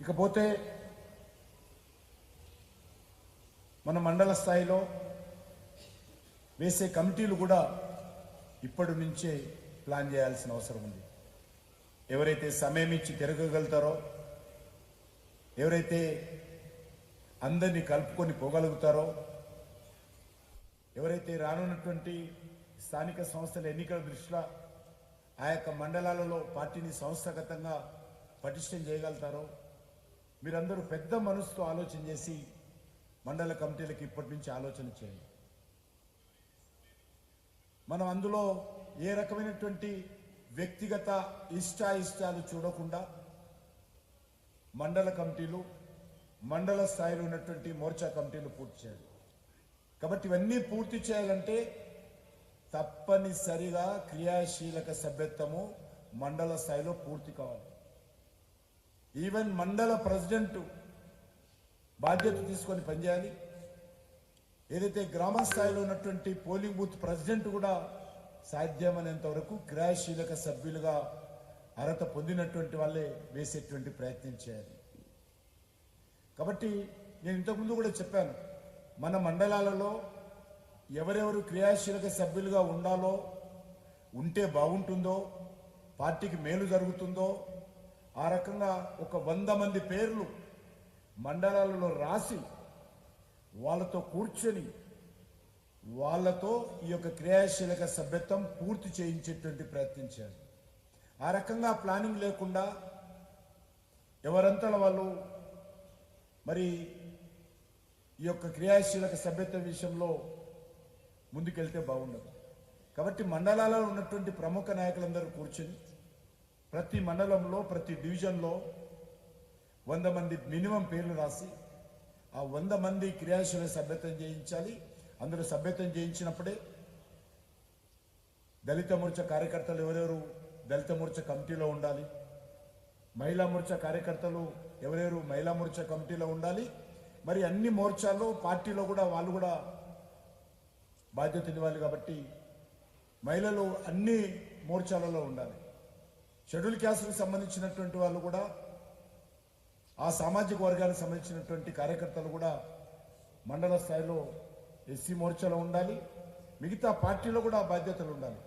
ఇకపోతే మన మండల స్థాయిలో వేసే కమిటీలు కూడా ఇప్పటి నుంచే ప్లాన్ చేయాల్సిన అవసరం ఉంది. ఎవరైతే సమయం ఇచ్చి తిరగగలుగుతారో, ఎవరైతే అందరినీ కలుపుకొని పోగలుగుతారో, ఎవరైతే రానున్నటువంటి స్థానిక సంస్థల ఎన్నికల దృష్ట్యా ఆ యొక్క మండలాలలో పార్టీని సంస్థాగతంగా పటిష్టం చేయగలుగుతారో, మీరందరూ పెద్ద మనసుతో ఆలోచన చేసి మండల కమిటీలకు ఇప్పటి నుంచి ఆలోచన చేయండి. మనం అందులో ఏ రకమైనటువంటి వ్యక్తిగత ఇష్టాయిష్టాలు చూడకుండా మండల కమిటీలు, మండల స్థాయిలో ఉన్నటువంటి మోర్చా కమిటీలు పూర్తి చేయాలి. కాబట్టి ఇవన్నీ పూర్తి చేయాలంటే తప్పనిసరిగా క్రియాశీలక సభ్యత్వము మండల స్థాయిలో పూర్తి కావాలి. ఈవెన్ మండల ప్రెసిడెంట్ బాధ్యత తీసుకొని పనిచేయాలి. ఏదైతే గ్రామ స్థాయిలో ఉన్నటువంటి పోలింగ్ బూత్ ప్రెసిడెంట్ కూడా సాధ్యమైనంత వరకు క్రియాశీలక సభ్యులుగా అర్హత పొందినటువంటి వాళ్ళే వేసేటువంటి ప్రయత్నం చేయాలి. కాబట్టి నేను ఇంతకుముందు కూడా చెప్పాను, మన మండలాలలో ఎవరెవరు క్రియాశీలక సభ్యులుగా ఉండాలో, ఉంటే బాగుంటుందో, పార్టీకి మేలు జరుగుతుందో ఆ రకంగా ఒక 100 మంది పేర్లు మండలాలలో రాసి వాళ్ళతో కూర్చొని వాళ్ళతో ఈ యొక్క క్రియాశీలక సభ్యత్వం పూర్తి చేయించేటువంటి ప్రయత్నం చేయాలి. ఆ రకంగా ప్లానింగ్ లేకుండా ఎవరంతా వాళ్ళు మరి ఈ యొక్క క్రియాశీలక సభ్యత్వ విషయంలో ముందుకెళ్తే బాగుండదు. కాబట్టి మండలాలలో ఉన్నటువంటి ప్రముఖ నాయకులందరూ కూర్చొని ప్రతి మండలంలో, ప్రతి డివిజన్లో 100 మంది మినిమం పేర్లు రాసి ఆ 100 మంది క్రియాశీలక సభ్యత్వం చేయించాలి. అందరూ సభ్యత్వం చేయించినప్పుడే దళిత మోర్చా కార్యకర్తలు ఎవరెవరు దళిత మోర్చా కమిటీలో ఉండాలి, మహిళా మోర్చా కార్యకర్తలు ఎవరెవరు మహిళా మోర్చా కమిటీలో ఉండాలి. మరి అన్ని మోర్చాల్లో పార్టీలో కూడా వాళ్ళు కూడా బాధ్యత ఇవ్వాలి. కాబట్టి మహిళలు అన్ని మోర్చాలలో ఉండాలి. షెడ్యూల్ క్యాస్ట్కు సంబంధించినటువంటి వాళ్ళు కూడా, ఆ సామాజిక వర్గానికి సంబంధించినటువంటి కార్యకర్తలు కూడా మండల స్థాయిలో ఎస్సీ మోర్చాలో ఉండాలి. మిగతా పార్టీలో కూడా బాధ్యతలు ఉండాలి.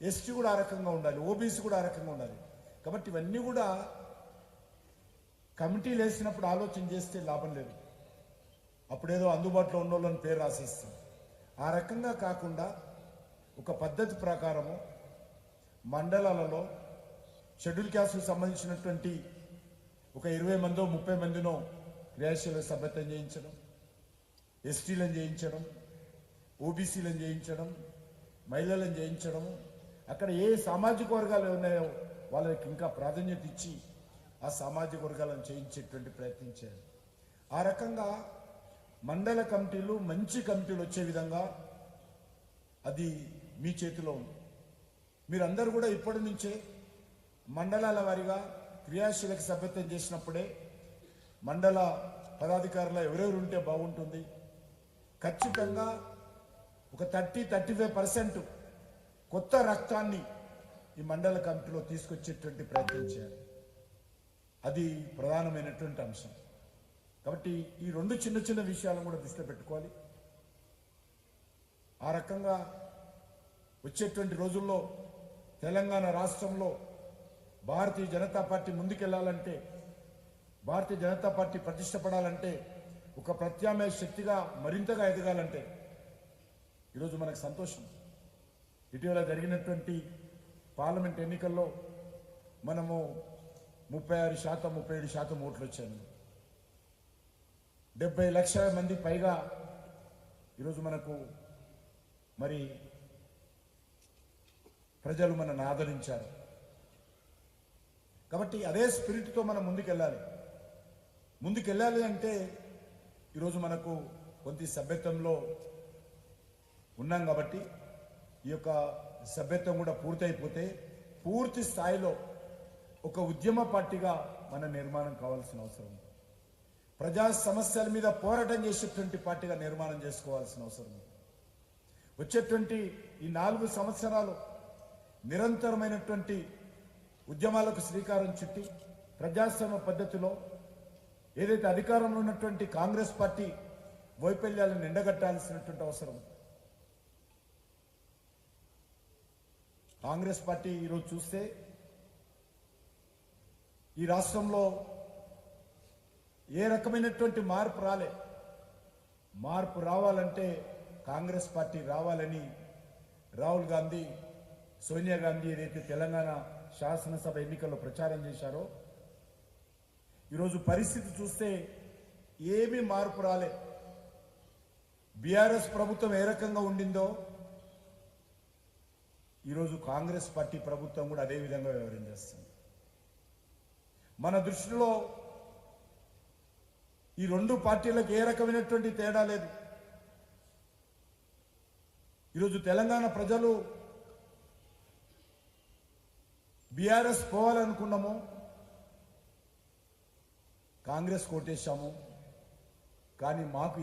ఎస్టీ కూడా ఆ రకంగా ఉండాలి, ఓబీసీ కూడా ఆ రకంగా ఉండాలి. కాబట్టి ఇవన్నీ కూడా కమిటీలు వేసినప్పుడు ఆలోచన చేస్తే లాభం లేదు. అప్పుడేదో అందుబాటులో ఉన్న వాళ్ళని పేరు రాసేస్తాం. ఆ రకంగా కాకుండా ఒక పద్ధతి ప్రకారము మండలాలలో షెడ్యూల్ క్యాస్ట్కు సంబంధించినటువంటి ఒక 20 మందో 30 మందినో క్రియాశీలక సభ్యత్వం చేయించడం, ఎస్టీలను చేయించడం, ఓబీసీలను చేయించడం, మహిళలను చేయించడం, అక్కడ ఏ సామాజిక వర్గాలు ఉన్నాయో వాళ్ళకి ఇంకా ప్రాధాన్యత ఇచ్చి ఆ సామాజిక వర్గాలను చేయించేటువంటి ప్రయత్నం చేయాలి. ఆ రకంగా మండల కమిటీలు మంచి కమిటీలు వచ్చే విధంగా అది మీ చేతిలో ఉంది. మీరందరూ కూడా ఇప్పటి నుంచే మండలాల వారీగా క్రియాశీలక సభ్యత్వం చేసినప్పుడే మండల పదాధికారులు ఎవరెవరు ఉంటే బాగుంటుంది. ఖచ్చితంగా ఒక 30-35% కొత్త రక్తాన్ని ఈ మండల కమిటీలో తీసుకొచ్చేటువంటి ప్రయత్నం చేయాలి. అది ప్రధానమైనటువంటి అంశం. కాబట్టి ఈ 2 చిన్న చిన్న విషయాలను కూడా దృష్టిలో పెట్టుకోవాలి. ఆ రకంగా వచ్చేటువంటి రోజుల్లో తెలంగాణ రాష్ట్రంలో భారతీయ జనతా పార్టీ ముందుకెళ్లాలంటే, భారతీయ జనతా పార్టీ ప్రతిష్టపడాలంటే, ఒక ప్రత్యామ్నాయ శక్తిగా మరింతగా ఎదగాలంటే ఈరోజు మనకు సంతోషం. ఇటీవల జరిగినటువంటి పార్లమెంట్ ఎన్నికల్లో మనము 36%, 37% ఓట్లు వచ్చాను. 70 లక్షల మంది పైగా ఈరోజు మనకు మరి ప్రజలు మనల్ని ఆదరించారు. కాబట్టి అదే స్పిరిట్తో మనం ముందుకెళ్ళాలి అంటే ఈరోజు మనకు కొంత సభ్యత్వంలో ఉన్నాం. కాబట్టి ఈ యొక్క సభ్యత్వం కూడా పూర్తయిపోతే పూర్తి స్థాయిలో ఒక ఉద్యమ పార్టీగా మన నిర్మాణం కావాల్సిన అవసరం ఉంది. ప్రజా సమస్యల మీద పోరాటం చేసేటువంటి పార్టీగా నిర్మాణం చేసుకోవాల్సిన అవసరం ఉంది. వచ్చేటువంటి ఈ 4 సంవత్సరాలు నిరంతరమైనటువంటి ఉద్యమాలకు శ్రీకారం చుట్టి ప్రజాస్వామ్య పద్ధతిలో ఏదైతే అధికారంలో ఉన్నటువంటి కాంగ్రెస్ పార్టీ వైఫల్యాలను ఎండగట్టాల్సినటువంటి అవసరం. కాంగ్రెస్ పార్టీ ఈరోజు చూస్తే ఈ రాష్ట్రంలో ఏ రకమైనటువంటి మార్పు రాలే. మార్పు రావాలంటే కాంగ్రెస్ పార్టీ రావాలని రాహుల్ గాంధీ, సోనియా గాంధీ ఏదైతే తెలంగాణ శాసనసభ ఎన్నికల్లో ప్రచారం చేశారో, ఈరోజు పరిస్థితి చూస్తే ఏమీ మార్పు రాలే. బీఆర్ఎస్ ప్రభుత్వం ఏ రకంగా ఉండిందో ఈరోజు కాంగ్రెస్ పార్టీ ప్రభుత్వం కూడా అదే విధంగా వ్యవహారం చేస్తుంది. మన దృష్టిలో ఈ రెండు పార్టీలకు ఏ రకమైనటువంటి తేడా లేదు. ఈరోజు తెలంగాణ ప్రజలు బీఆర్ఎస్ పోవాలనుకున్నాము, కాంగ్రెస్ కోటేశాము. కానీ మాకు